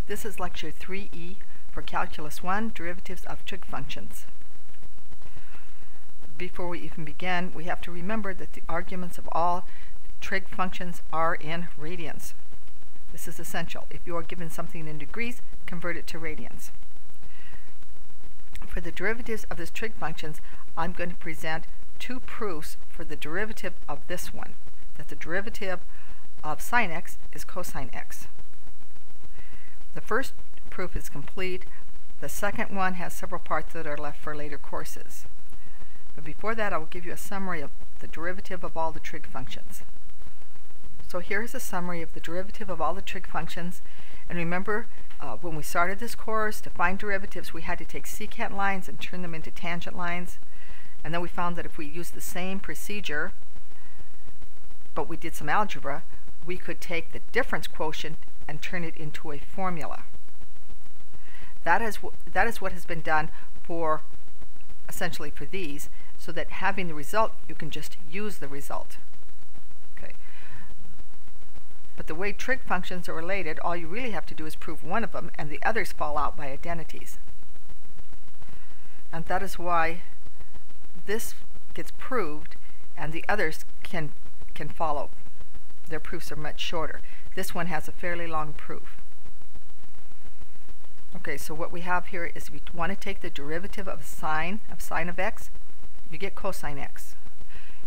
This is lecture 3E for Calculus 1, Derivatives of Trig Functions. Before we even begin, we have to remember that the arguments of all trig functions are in radians. This is essential. If you are given something in degrees, convert it to radians. For the derivatives of this trig functions, I'm going to present two proofs for the derivative of this one, that the derivative of sine x is cosine x. The first proof is complete. The second one has several parts that are left for later courses. But before that, I will give you a summary of the derivative of all the trig functions. So here is a summary of the derivative of all the trig functions. And remember, when we started this course, to find derivatives, we had to take secant lines and turn them into tangent lines. And then we found that if we used the same procedure, but we did some algebra, we could take the difference quotient and turn it into a formula. That is what has been done for, essentially for these, so that having the result, you can just use the result. Okay. But the way trig functions are related, all you really have to do is prove one of them, and the others fall out by identities. And that is why this gets proved, and the others can follow. Their proofs are much shorter. This one has a fairly long proof. Okay, so what we have here is we want to take the derivative of sine of x, you get cosine x.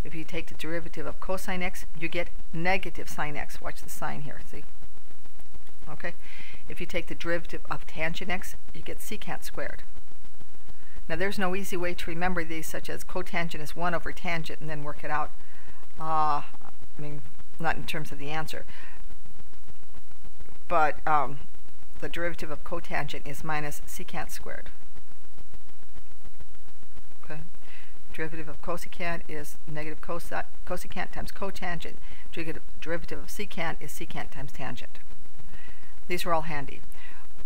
If you take the derivative of cosine x, you get negative sine x. Watch the sign here, see? Okay. If you take the derivative of tangent x, you get secant squared. Now there's no easy way to remember these, such as cotangent is 1 over tangent, and then work it out. I mean, not in terms of the answer. But the derivative of cotangent is minus secant squared. Okay. Derivative of cosecant is negative cosecant times cotangent. Derivative of secant is secant times tangent. These are all handy.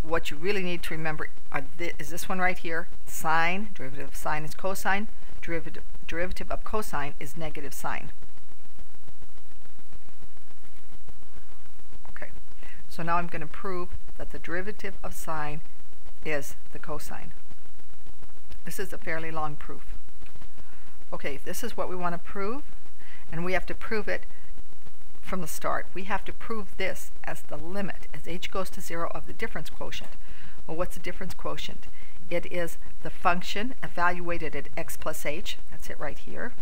What you really need to remember is this one right here. Sine, derivative of sine is cosine. Derivative of cosine is negative sine. So now I'm going to prove that the derivative of sine is the cosine. This is a fairly long proof. Okay, this is what we want to prove, and we have to prove it from the start. We have to prove this as the limit, as h goes to 0, of the difference quotient. Well, what's the difference quotient? It is the function evaluated at x plus h, that's it right here,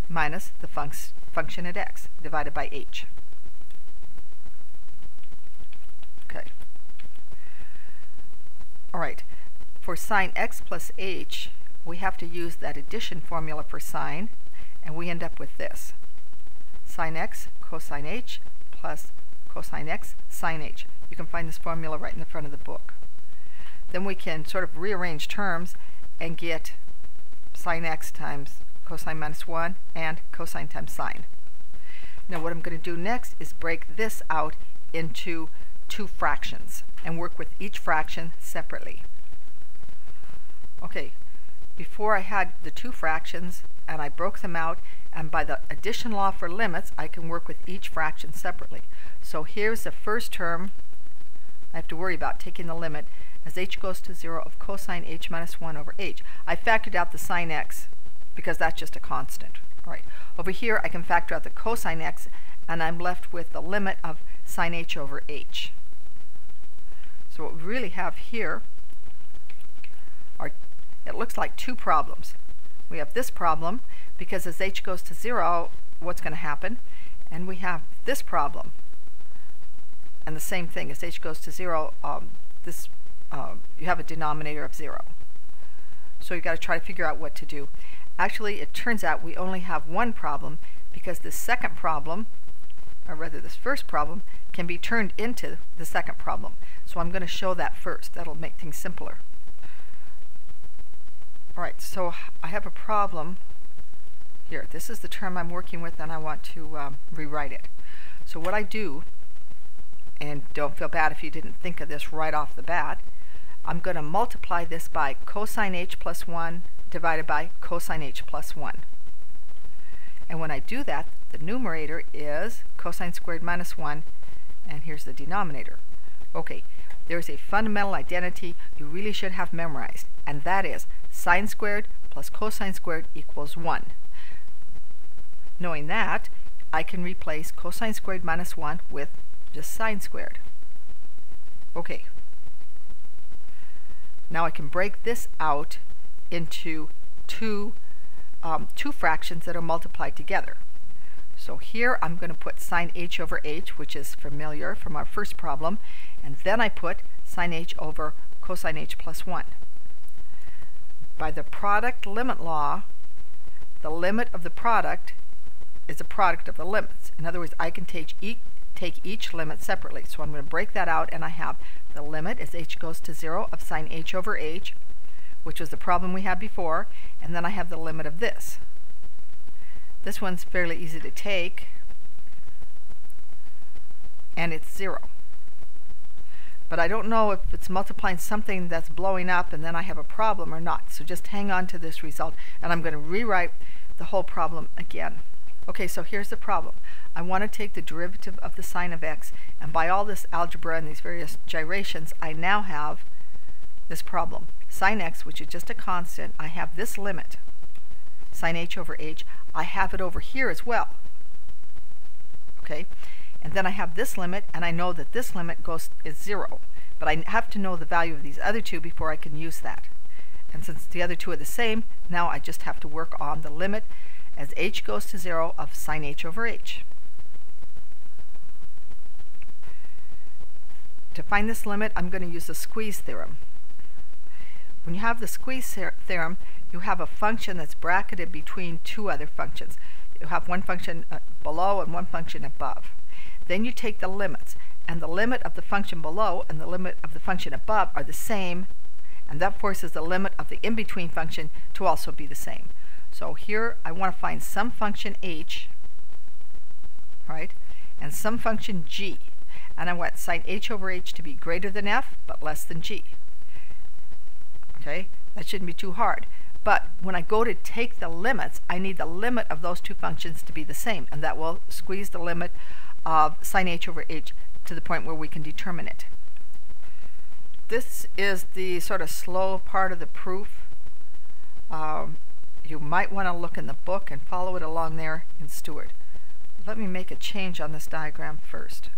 minus the function at x, divided by h. Okay. All right. For sine x plus h, we have to use that addition formula for sine, and we end up with this. Sine x cosine h plus cosine x sine h. You can find this formula right in the front of the book. Then we can sort of rearrange terms and get sine x times cosine minus 1 and cosine times sine. Now what I'm going to do next is break this out into two fractions and work with each fraction separately. Okay, before I had the two fractions and I broke them out, and by the addition law for limits I can work with each fraction separately. So here's the first term I have to worry about taking the limit as h goes to 0 of cosine h minus 1 over h. I factored out the sine x because that's just a constant. All right, over here I can factor out the cosine x, and I'm left with the limit of sine h over h. So what we really have here are, it looks like two problems. We have this problem, because as h goes to 0, what's going to happen? And we have this problem. And the same thing, as h goes to 0, you have a denominator of 0. So you've got to try to figure out what to do. Actually, it turns out we only have one problem, because this second problem, or rather this first problem, can be turned into the second problem. So I'm going to show that first. That'll make things simpler. Alright, so I have a problem here. This is the term I'm working with, and I want to rewrite it. So what I do, and don't feel bad if you didn't think of this right off the bat, I'm going to multiply this by cosine h plus 1 divided by cosine h plus 1. And when I do that, the numerator is cosine squared minus 1, and here's the denominator. Okay, there is a fundamental identity you really should have memorized, and that is sine squared plus cosine squared equals 1. Knowing that, I can replace cosine squared minus 1 with just sine squared. Okay. Now I can break this out into two fractions that are multiplied together. So here I'm going to put sine h over h, which is familiar from our first problem, and then I put sine h over cosine h plus 1. By the product limit law, the limit of the product is a product of the limits. In other words, I can take each limit separately. So I'm going to break that out, and I have the limit as h goes to 0 of sine h over h, which was the problem we had before, and then I have the limit of this. This one's fairly easy to take, and it's 0. But I don't know if it's multiplying something that's blowing up and then I have a problem or not. So just hang on to this result, and I'm going to rewrite the whole problem again. Okay, so here's the problem. I want to take the derivative of the sine of x, and by all this algebra and these various gyrations, I now have this problem. Sine x, which is just a constant, I have this limit, sine h over h. I have it over here as well. Okay, and then I have this limit, and I know that this limit is 0. But I have to know the value of these other two before I can use that. And since the other two are the same, now I just have to work on the limit as h goes to 0 of sine h over h. To find this limit, I'm going to use the squeeze theorem. When you have the squeeze theorem, you have a function that's bracketed between two other functions. You have one function below and one function above. Then you take the limits, and the limit of the function below and the limit of the function above are the same, and that forces the limit of the in-between function to also be the same. So here I want to find some function h, right, and some function g, and I want sine h over h to be greater than f but less than g. Okay, that shouldn't be too hard. But when I go to take the limits, I need the limit of those two functions to be the same, and that will squeeze the limit of sine h over h to the point where we can determine it. This is the sort of slow part of the proof. You might want to look in the book and follow it along there in Stewart. Let me make a change on this diagram first.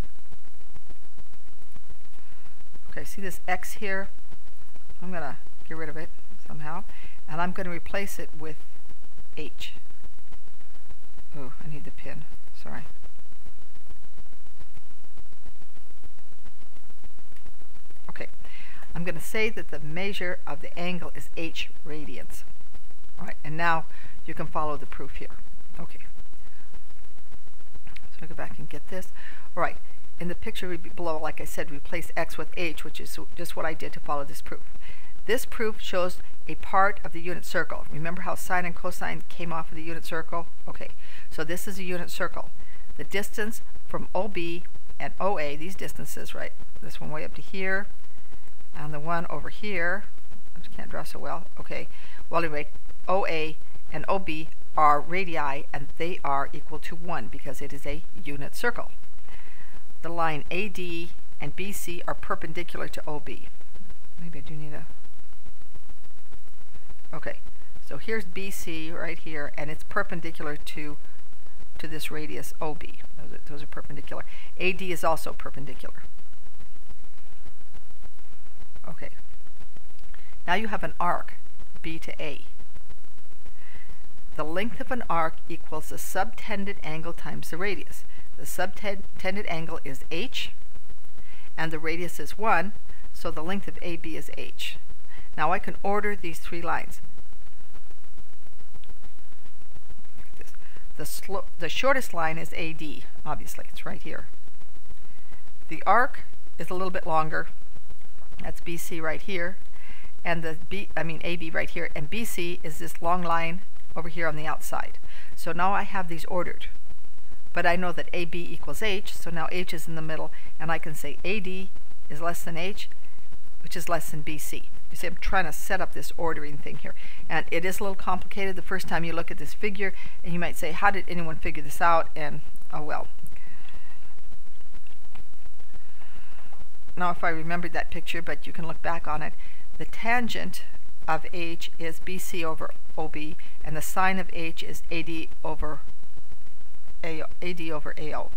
Okay, see this x here? I'm going to get rid of it somehow, and I'm going to replace it with h. Oh, I need the pin. Sorry. Okay, I'm going to say that the measure of the angle is h radians. All right, and now you can follow the proof here. Okay. So I go back and get this. All right, in the picture below, like I said, replace x with h, which is just what I did to follow this proof. This proof shows a part of the unit circle. Remember how sine and cosine came off of the unit circle? Okay, so this is a unit circle. The distance from OB and OA, these distances, right, this one way up to here, and the one over here, I just can't draw so well, okay, well anyway, OA and OB are radii, and they are equal to 1 because it is a unit circle. The line AD and BC are perpendicular to OB. Maybe I do need a... Okay, so here's BC right here, and it's perpendicular to this radius OB. Those are perpendicular. AD is also perpendicular. Okay. Now you have an arc, B to A. The length of an arc equals the subtended angle times the radius. The subtended angle is h, and the radius is 1, so the length of AB is h. Now I can order these three lines. The shortest line is AD, obviously, it's right here. The arc is a little bit longer, that's BC right here, and AB right here, and BC is this long line over here on the outside. So now I have these ordered, but I know that AB equals h, so now h is in the middle, and I can say AD is less than h, which is less than BC. You see, I'm trying to set up this ordering thing here, and it is a little complicated the first time you look at this figure, and you might say, how did anyone figure this out? And oh well. know if I remembered that picture, but you can look back on it. The tangent of h is BC over OB, and the sine of h is AD over AO.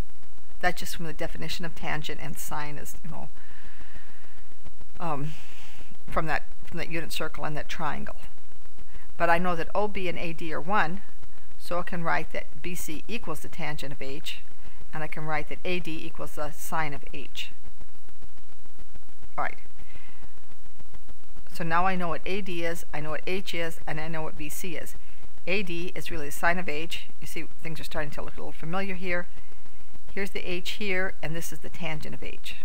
That's just from the definition of tangent, and sine is, you know, from that unit circle and that triangle. But I know that OB and AD are 1, so I can write that BC equals the tangent of h, and I can write that AD equals the sine of h. Alright. So now I know what AD is, I know what h is, and I know what BC is. AD is really the sine of h. You see things are starting to look a little familiar here. Here's the h here, and this is the tangent of h.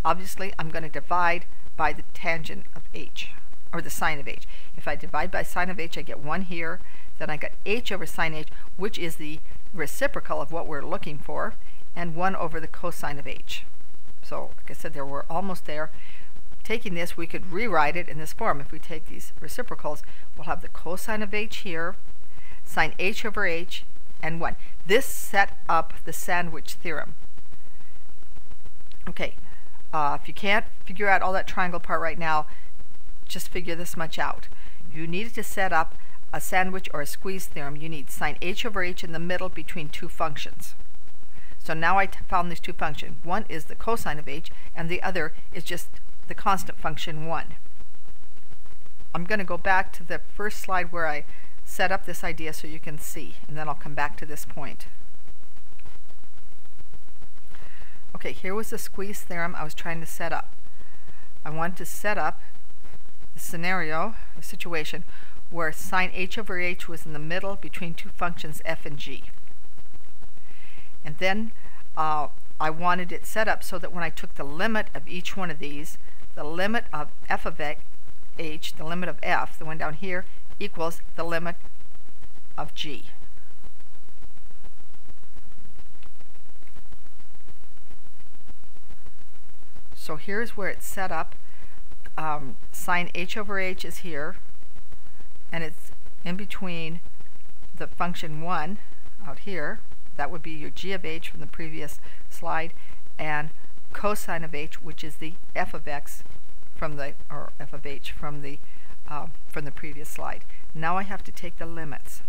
Obviously, I'm going to divide by the tangent of h, or the sine of h. If I divide by sine of h, I get 1 here. Then I got h over sine h, which is the reciprocal of what we're looking for, and 1 over the cosine of h. So, like I said, we're almost there. Taking this, we could rewrite it in this form. If we take these reciprocals, we'll have the cosine of h here, sine h over h, and 1. This set up the sandwich theorem. Okay, if you can't figure out all that triangle part right now, just figure this much out. You needed to set up a sandwich or a squeeze theorem. You need sine h over h in the middle between two functions. So now I found these two functions. One is the cosine of h, and the other is just the constant function 1. I'm going to go back to the first slide where I set up this idea so you can see, and then I'll come back to this point. Okay, here was the squeeze theorem I was trying to set up. I wanted to set up the scenario, the situation, where sine h over h was in the middle between two functions f and g. And then I wanted it set up so that when I took the limit of each one of these, the limit of f of h, the limit of f, the one down here, equals the limit of g. So here's where it's set up. Sine h over h is here, and it's in between the function 1 out here. That would be your g of h from the previous slide, and cosine of h, which is the f of x from the, or f of h from the previous slide. Now I have to take the limits.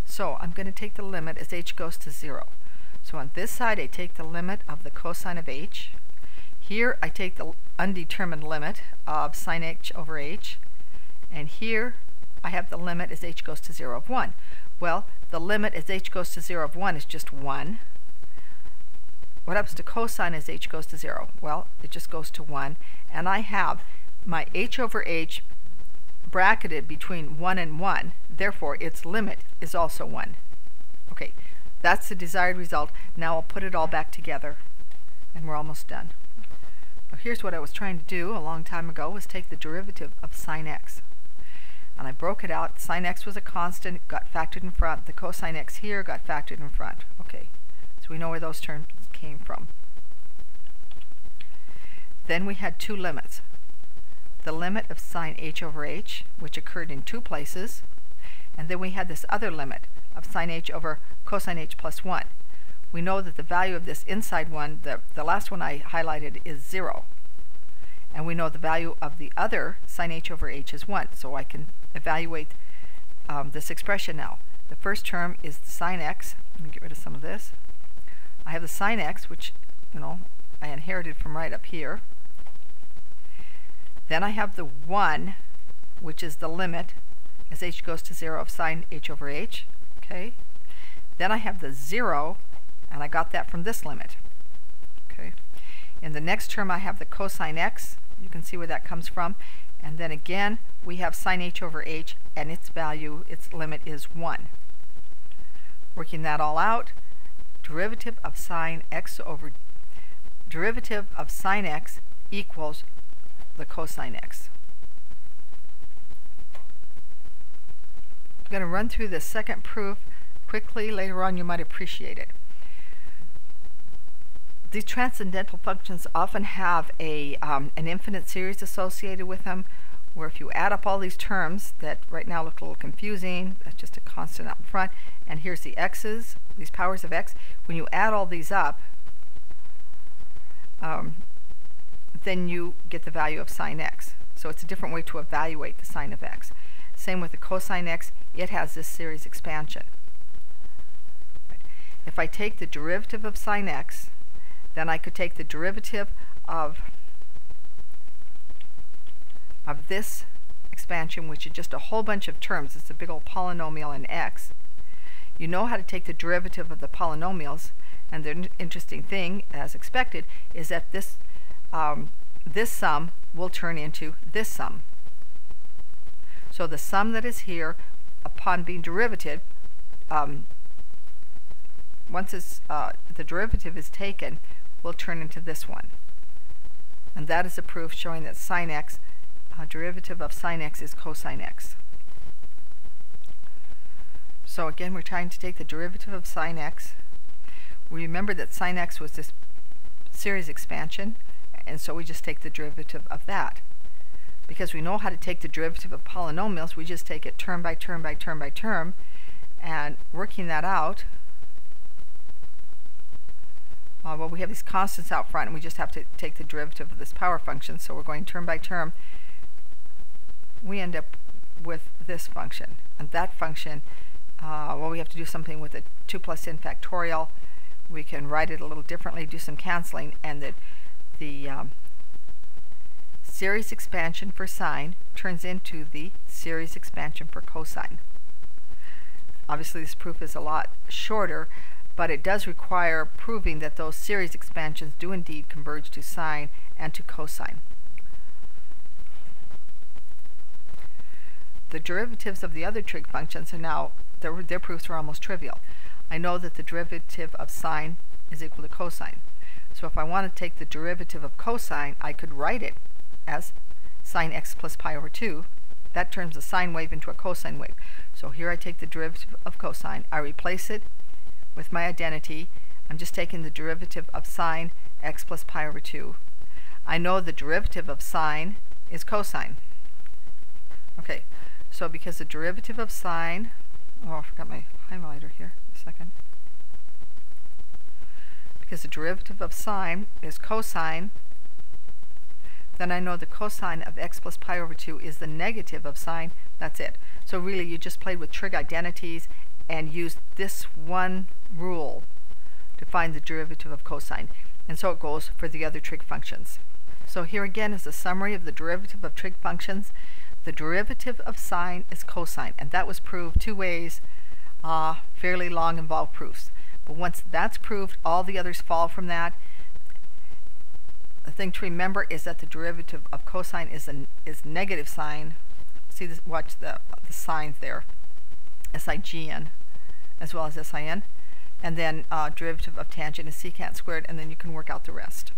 So I'm going to take the limit as h goes to 0. So on this side I take the limit of the cosine of h. Here I take the undetermined limit of sine h over h. And here I have the limit as h goes to 0 of 1. Well, the limit as h goes to 0 of 1 is just 1. What happens to cosine as h goes to 0? Well, it just goes to 1. And I have my h over h bracketed between 1 and 1. Therefore, its limit is also 1. Okay, that's the desired result. Now I'll put it all back together, and we're almost done. Now, here's what I was trying to do a long time ago, was take the derivative of sine x. And I broke it out. Sine x was a constant, got factored in front. The cosine x here got factored in front. Okay, so we know where those terms came from. Then we had two limits. The limit of sine h over h, which occurred in two places, and then we had this other limit of sine h over cosine h plus 1. We know that the value of this inside one, the last one I highlighted, is 0. And we know the value of the other sine h over h is 1. So I can evaluate this expression now. The first term is the sine x. Let me get rid of some of this. I have the sine x, which, you know, I inherited from right up here. Then I have the 1, which is the limit as h goes to 0 of sine h over h. Okay. Then I have the 0, and I got that from this limit. Okay. In the next term, I have the cosine x. You can see where that comes from. And then again, we have sine h over h, and its value, its limit is 1. Working that all out, derivative of sine x over derivative of sine x equals the cosine x. I'm going to run through the second proof quickly. Later on you might appreciate it. These transcendental functions often have an infinite series associated with them, where if you add up all these terms that right now look a little confusing, that's just a constant out in front, and here's the x's, these powers of x. When you add all these up, then you get the value of sine x. So it's a different way to evaluate the sine of x. Same with the cosine x, it has this series expansion. If I take the derivative of sine x, then I could take the derivative of this expansion, which is just a whole bunch of terms. It's a big old polynomial in x. You know how to take the derivative of the polynomials, and the interesting thing, as expected, is that this sum will turn into this sum. So the sum that is here, upon being derivative, once the derivative is taken, will turn into this one. And that is a proof showing that sine x, derivative of sine x is cosine x. So again, we're trying to take the derivative of sine x. We remember that sine x was this series expansion, and so we just take the derivative of that. Because we know how to take the derivative of polynomials, we just take it term by term by term by term, and working that out, well, we have these constants out front, and we just have to take the derivative of this power function, so we're going term by term. We end up with this function, and that function, well, we have to do something with it. 2 plus n factorial. We can write it a little differently, do some canceling, and the series expansion for sine turns into the series expansion for cosine. Obviously, this proof is a lot shorter, but it does require proving that those series expansions do indeed converge to sine and to cosine. The derivatives of the other trig functions are now, their proofs are almost trivial. I know that the derivative of sine is equal to cosine. So if I want to take the derivative of cosine, I could write it as sine x plus pi over 2. That turns a sine wave into a cosine wave. So here I take the derivative of cosine, I replace it with my identity. I'm just taking the derivative of sine x plus pi over 2. I know the derivative of sine is cosine. Okay, so because the derivative of sine, oh, I forgot my highlighter here, a second. Because the derivative of sine is cosine, then I know the cosine of x plus pi over 2 is the negative of sine. That's it. So really, you just played with trig identities and used this one rule to find the derivative of cosine. And so it goes for the other trig functions. So here again is a summary of the derivative of trig functions. The derivative of sine is cosine, and that was proved 2 ways, fairly long involved proofs. But once that's proved, all the others fall from that. The thing to remember is that the derivative of cosine is negative sine. See this? Watch the signs there, SIGN as well as SIN, and then derivative of tangent is secant squared, and then you can work out the rest.